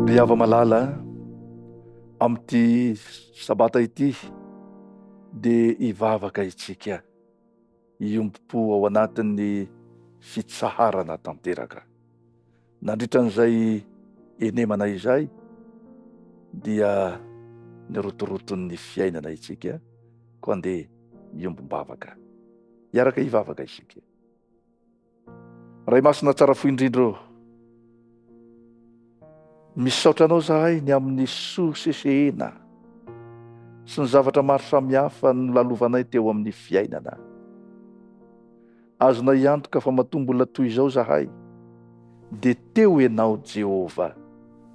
Ry hava malala am'ty sabata ity de hivavaka itsika hiompo ao anatin'ny fitsaharana tanteraka. Nandritran'izay enemana izay dia nirotoroton'ny fiainana itsika koa andeha hiombom-bavaka. Hiaraka hivavaka isika. Ray masina tsara fo indrindro, misaotra anao zahay ny amin'ny sosesehena sy ny zavatra maro samihafa nolalovanay teo amin'ny fiainana. Azonay antoka fa matombola toy izao zahay, de teo ianao Jehova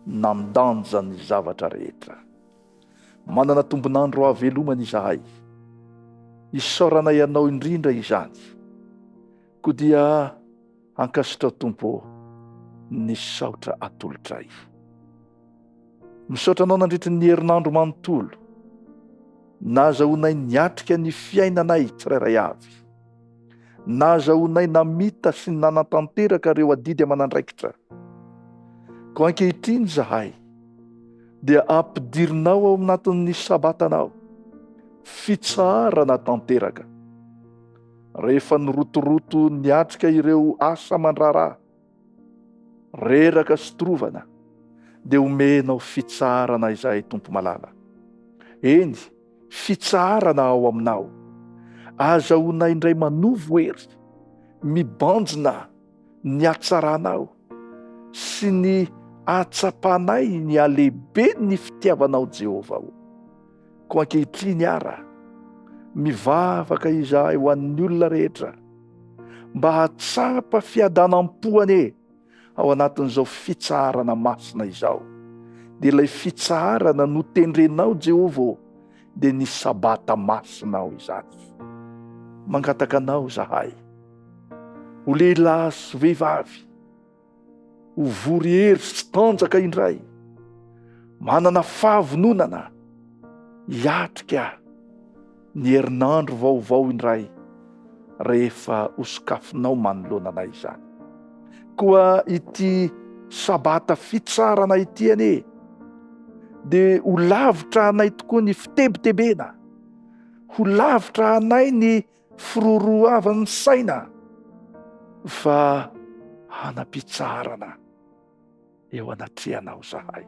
nandanja ny zavatra rehetra. Manana tombonandro ahavelomany izahay, isaoranay ianao indrindra izany, koa dia ankasitrao Tompo ny saotra atolotray. Misaotra anao nandritry ny herinandro manontolo, nazahoanay niatrika ny fiainanay tsirairay avy, nazahoanay namita sy nanatanteraka reo adidy aman'andraikitra. Ko ankehitriny zahay dia ampidirinao ao anatin'ny sabatanao fitsarana tanteraka. Rehefa nirotoroto niatrika ireo asa mandrara, reraka sy trovana, de omenao fitsarana izay Tompo malala. Eny, fitsarana ao aminao, azahoanay indray manovo hery, mibanjina ny atsaranao sy ny atsapanay ny alehibe ny fitiavanao Jehova. Ko ankehitriny ara, mivavaka izahay ho an'ny olona rehetra mba hatsapa fiadanam-poany ao anatin'izao fitsarana masina izao. De ilay fitsarana no tendrenao Jehova de ny sabata masinao izany. Mangataka anao zahay, ho lehilahy sy vehivavy, ho vory hery sy tanjaka indray, manana fahavononana, hiatrika ny herinandro vaovao indray rehefa ho sokafinao manoloana anay izany. Koa ity sabata fitsarana ity anie, de ho lavitra anay tokoa ny fitebitebena, ho lavitra anay ny firoroavan'ny saina, fa hanapitsarana eo anatrehanao zahay,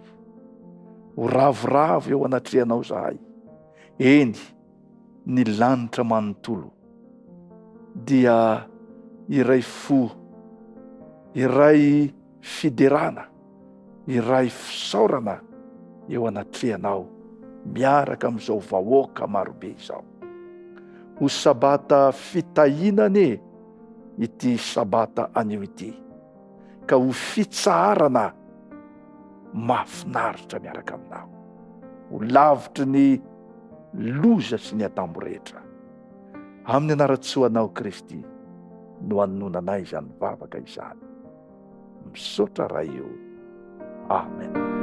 ho ravoravo eo anatrehanao zahay. Eny, ny lanitra manontolo dia iray fo, iray fiderana, iray fisaorana eo anatrehanao miaraka amin'izao vahoaka marobe izao. Ho sabata fitahinane ity sabata anio ity, ka ho fitsarana mahafinaritra miaraka aminao, ho lavitry ny loza sy ny atambo rehetra. Amin'ny anaratsoanao Kristy no anonanay izany vavaka izany. Misaotra raha io. Amen.